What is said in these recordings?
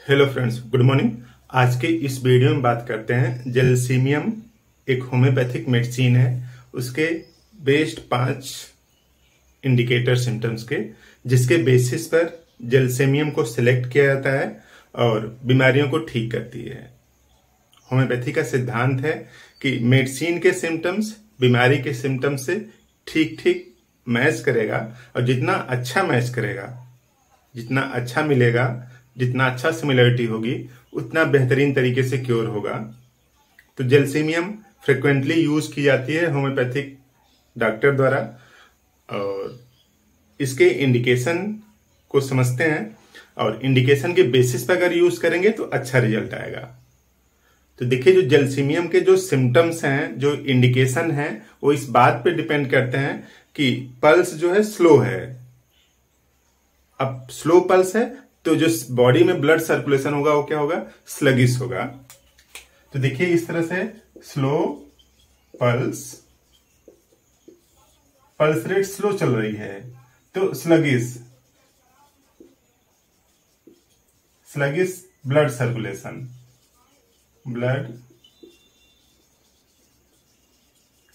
Hello friends, good morning. आज के इस वीडियो में बात करते हैं जेलसीमियम एक होम्योपैथिक मेडिसिन है, उसके बेस्ट 5 इंडिकेटर सिम्टम्स के, जिसके बेसिस पर जेलसीमियम को सिलेक्ट किया जाता है और बीमारियों को ठीक करती है। होम्योपैथी का सिद्धांत है कि मेडिसिन के सिम्टम्स बीमारी के सिम्टम्स से ठीक ठीक मैच करेगा, और जितना अच्छा मैच करेगा, जितना अच्छा मिलेगा, जितना अच्छा सिमिलरिटी होगी, उतना बेहतरीन तरीके से क्योर होगा। तो जेलसीमियम फ्रिक्वेंटली यूज की जाती है होम्योपैथिक डॉक्टर द्वारा, और इसके इंडिकेशन को समझते हैं, और इंडिकेशन के बेसिस पर अगर यूज करेंगे तो अच्छा रिजल्ट आएगा। तो देखिए, जो जेलसीमियम के जो सिम्टम्स हैं, जो इंडिकेशन हैं, वो इस बात पे डिपेंड करते हैं कि पल्स जो है स्लो है। अब स्लो पल्स है तो जो बॉडी में ब्लड सर्कुलेशन होगा वो क्या होगा? स्लगिश होगा। तो देखिए, इस तरह से slow pulse, pulse rate slow चल रही है तो sluggish, sluggish blood circulation, blood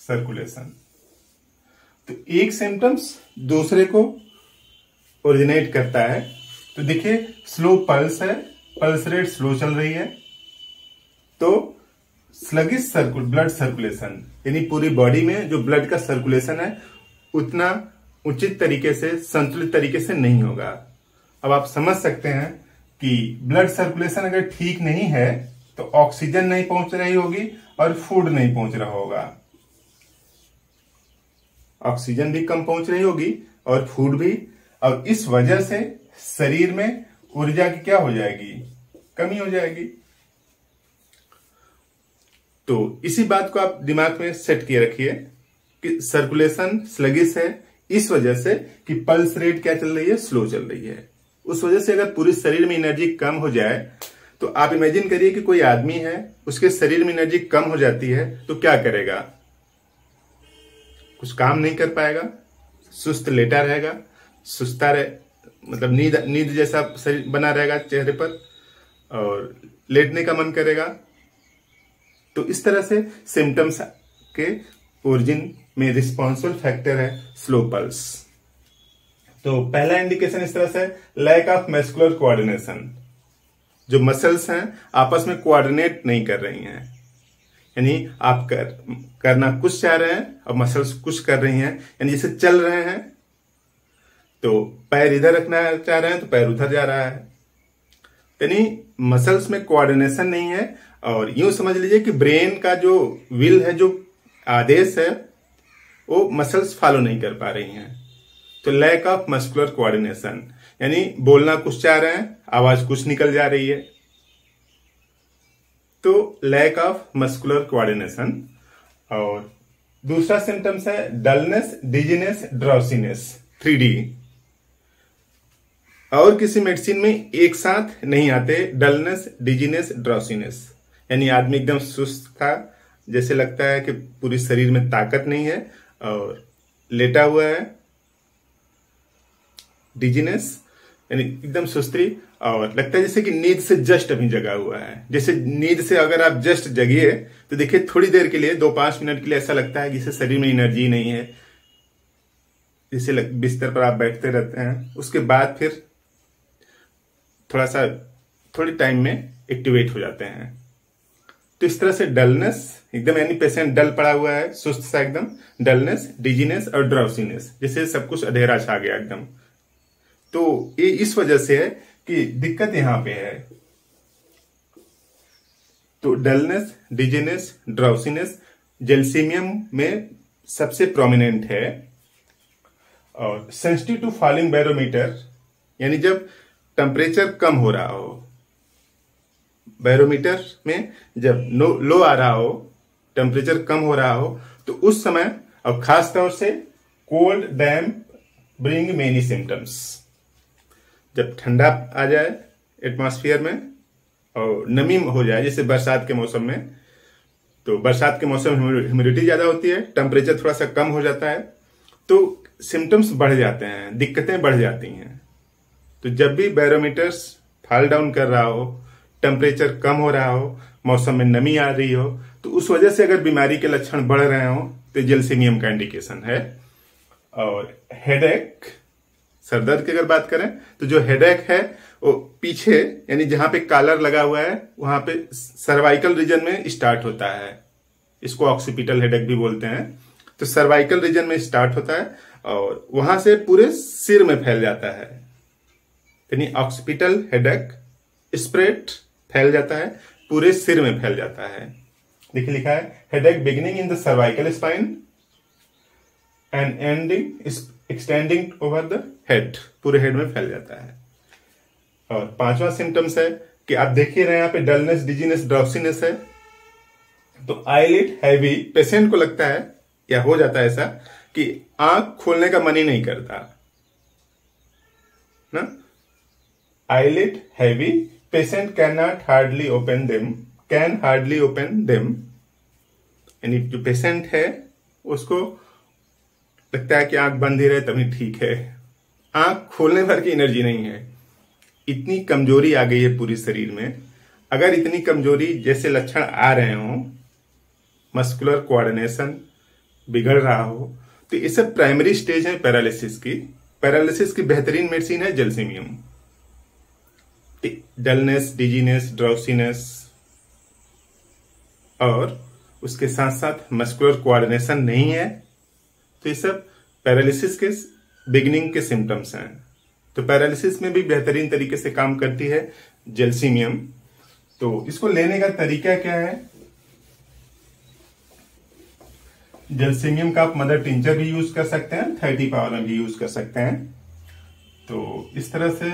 circulation. तो एक सिम्टम्स दूसरे को ओरिजिनेट करता है। तो देखिए, स्लो पल्स है, पल्स रेट स्लो चल रही है, तो स्लगिश ब्लड सर्कुलेशन, यानी पूरी बॉडी में जो ब्लड का सर्कुलेशन है उतना उचित तरीके से, संतुलित तरीके से नहीं होगा। अब आप समझ सकते हैं कि ब्लड सर्कुलेशन अगर ठीक नहीं है तो ऑक्सीजन नहीं पहुंच रही होगी और फूड नहीं पहुंच रहा होगा। ऑक्सीजन भी कम पहुंच रही होगी और फूड भी, और इस वजह से शरीर में ऊर्जा की क्या हो जाएगी? कमी हो जाएगी। तो इसी बात को आप दिमाग में सेट किए रखिए कि सर्कुलेशन स्लगिश है इस वजह से कि पल्स रेट क्या चल रही है? स्लो चल रही है। उस वजह से अगर पूरे शरीर में एनर्जी कम हो जाए तो आप इमेजिन करिए कि कोई आदमी है, उसके शरीर में एनर्जी कम हो जाती है तो क्या करेगा? कुछ काम नहीं कर पाएगा, सुस्त लेटा रहेगा, सुस्ता रहे, मतलब नींद जैसा शरीर बना रहेगा चेहरे पर, और लेटने का मन करेगा। तो इस तरह से सिम्टम्स के ओरिजिन में रिस्पॉन्सिबल फैक्टर है स्लो पल्स। तो पहला इंडिकेशन इस तरह से, लैक ऑफ मस्कुलर कोऑर्डिनेशन। जो मसल्स हैं आपस में कोऑर्डिनेट नहीं कर रही हैं, यानी आप करना कुछ चाह रहे हैं और मसल्स कुछ कर रही हैं, यानी जैसे चल रहे हैं तो पैर इधर रखना चाह रहे हैं तो पैर उधर जा रहा है, यानी मसल्स में कोऑर्डिनेशन नहीं है। और यूं समझ लीजिए कि ब्रेन का जो विल है, जो आदेश है, वो मसल्स फॉलो नहीं कर पा रही हैं। तो लैक ऑफ मस्कुलर कोऑर्डिनेशन, यानी बोलना कुछ चाह रहे हैं, आवाज कुछ निकल जा रही है, तो लैक ऑफ मस्कुलर कोऑर्डिनेशन। और दूसरा सिम्टम्स है डलनेस, डिजीनेस, ड्राउसीनेस, 3D। और किसी मेडिसिन में एक साथ नहीं आते डलनेस, डिजीनेस, ड्राउसीनेस, यानी आदमी एकदम सुस्त था, जैसे लगता है कि पूरी शरीर में ताकत नहीं है और लेटा हुआ है। डिजीनेस यानी एकदम सुस्ती, और लगता है जैसे कि नींद से जस्ट अभी जगा हुआ है। जैसे नींद से अगर आप जस्ट जगिए तो देखिए, थोड़ी देर के लिए, 2-5 मिनट के लिए ऐसा लगता है कि जैसे शरीर में एनर्जी नहीं है, जैसे बिस्तर पर आप बैठते रहते हैं, उसके बाद फिर थोड़ी टाइम में एक्टिवेट हो जाते हैं। तो इस तरह से डलनेस एकदम, यानी पेशेंट डल पड़ा हुआ है, सुस्त सा एकदम, डलनेस, डिजीनेस और ड्राउसीनेस, जैसे सब कुछ अंधेरा छा गया एकदम। तो ये इस वजह से है कि दिक्कत यहां पे है। तो डलनेस, डिजीनेस, ड्राउसीनेस जेलसीमियम में सबसे प्रोमिनेंट है। और सेंसिटिव टू फॉलिंग बैरोमीटर, यानी जब टेम्परेचर कम हो रहा हो, बैरोमीटर में जब लो आ रहा हो, टेम्परेचर कम हो रहा हो, तो उस समय, और खास तौर से कोल्ड डैम्प ब्रिंग मेनी सिम्टम्स। जब ठंडा आ जाए एटमॉस्फेयर में और नमी हो जाए, जैसे बरसात के मौसम में, तो बरसात के मौसम में ह्यूमिडिटी ज्यादा होती है, टेम्परेचर थोड़ा सा कम हो जाता है, तो सिम्टम्स बढ़ जाते हैं, दिक्कतें बढ़ जाती हैं। तो जब भी बैरोमीटर्स फॉल डाउन कर रहा हो, टेम्परेचर कम हो रहा हो, मौसम में नमी आ रही हो, तो उस वजह से अगर बीमारी के लक्षण बढ़ रहे हो तो जलसीमियम का इंडिकेशन है। और हेडेक, सरदर्द की अगर बात करें तो जो हेडेक है वो पीछे यानी जहां पे कॉलर लगा हुआ है वहां पे सर्वाइकल रीजन में स्टार्ट होता है, इसको ऑक्सीपिटल हेडेक भी बोलते हैं। तो सर्वाइकल रीजन में स्टार्ट होता है और वहां से पूरे सिर में फैल जाता है, यानी ऑक्सीपिटल हेडेक स्प्रेड फैल जाता है, पूरे सिर में फैल जाता है। देखिए लिखा है headache beginning in the cervical spine and ending extending over the head, पूरे हेड में फैल जाता है। और पांचवा सिम्टम्स है कि आप देखिए रहे हैं यहाँ पे डलनेस, डिजीनेस, ड्रॉप्सीनेस है। तो आईलिड हैवी, पेशेंट को लगता है या हो जाता है ऐसा कि आंख खोलने का मन ही नहीं करता ना। Eyelid heavy, patient can hardly open them, यानी जो पेशेंट है उसको लगता है कि आंख बंद ही रहे तभी ठीक है, आंख खोलने भर की एनर्जी नहीं है। इतनी कमजोरी आ गई है पूरी शरीर में। अगर इतनी कमजोरी जैसे लक्षण आ रहे हो, मस्कुलर कोऑर्डिनेशन बिगड़ रहा हो, तो ये सब प्राइमरी स्टेज है पैरालिसिस की। पैरालिसिस की बेहतरीन मेडिसिन है जलसीमियम। डलनेस, डिजीनेस, ड्राउसीनेस और उसके साथ साथ मस्कुलर कोऑर्डिनेशन नहीं है, तो ये सब पैरालिसिस के बिगिनिंग के सिम्टम्स हैं। तो पैरालिसिस में भी बेहतरीन तरीके से काम करती है जलसीमियम। तो इसको लेने का तरीका क्या है? जलसीमियम का आप मदर टिंचर भी यूज कर सकते हैं, 30 पावर में भी यूज कर सकते हैं। तो इस तरह से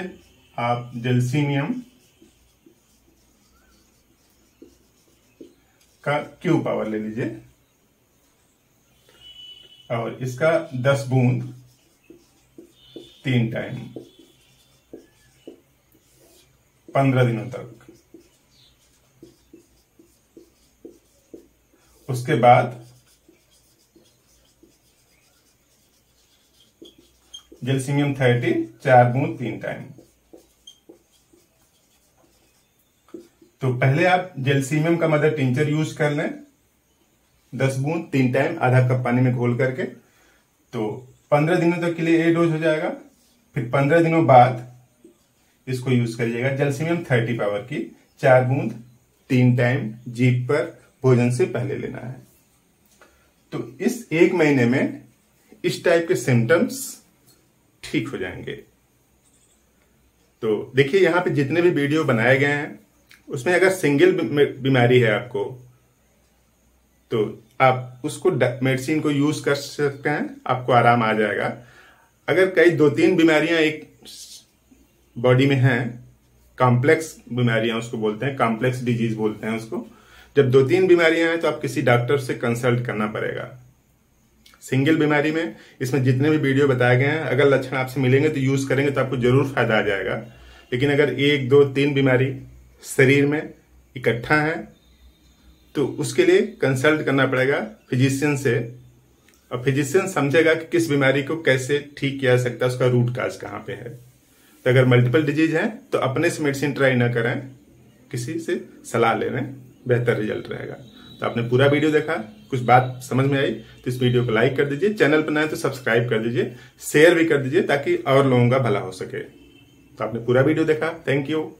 आप जलसीमियम का क्यू पावर ले लीजिए और इसका 10 बूंद 3 टाइम 15 दिनों तक। उसके बाद जलसीमियम 30 4 बूंद 3 टाइम। तो पहले आप जलसीमियम का मदर टिंचर यूज कर लें, 10 बूंद 3 टाइम आधा कप पानी में घोल करके। तो 15 दिनों तक के लिए ये डोज हो जाएगा। फिर 15 दिनों बाद इसको यूज करिएगा जलसीमियम 30 पावर की 4 बूंद 3 टाइम जीभ पर भोजन से पहले लेना है। तो इस 1 महीने में इस टाइप के सिम्टम्स ठीक हो जाएंगे। तो देखिए यहां पे जितने भी वीडियो बनाए गए हैं उसमें अगर सिंगल बीमारी है आपको तो आप उसको मेडिसिन को यूज कर सकते हैं, आपको आराम आ जाएगा। अगर कई 2-3 बीमारियां एक बॉडी में हैं, कॉम्प्लेक्स बीमारियां उसको बोलते हैं, कॉम्प्लेक्स डिजीज बोलते हैं उसको। जब 2-3 बीमारियां हैं तो आप किसी डॉक्टर से कंसल्ट करना पड़ेगा। सिंगल बीमारी में इसमें जितने भी वीडियो बताए गए हैं अगर लक्षण आपसे मिलेंगे तो यूज करेंगे तो आपको जरूर फायदा आ जाएगा। लेकिन अगर 1, 2, 3 बीमारी शरीर में इकट्ठा है तो उसके लिए कंसल्ट करना पड़ेगा फिजिशियन से, और फिजिशियन समझेगा कि किस बीमारी को कैसे ठीक किया जा सकता है, उसका रूट काज कहाँ पे है। तो अगर मल्टीपल डिजीज है तो अपने से मेडिसिन ट्राई ना करें, किसी से सलाह ले लें, बेहतर रिजल्ट रहेगा। तो आपने पूरा वीडियो देखा, कुछ बात समझ में आई तो इस वीडियो को लाइक कर दीजिए, चैनल पर नए तो सब्सक्राइब कर दीजिए, शेयर भी कर दीजिए ताकि और लोगों का भला हो सके। तो आपने पूरा वीडियो देखा, थैंक यू।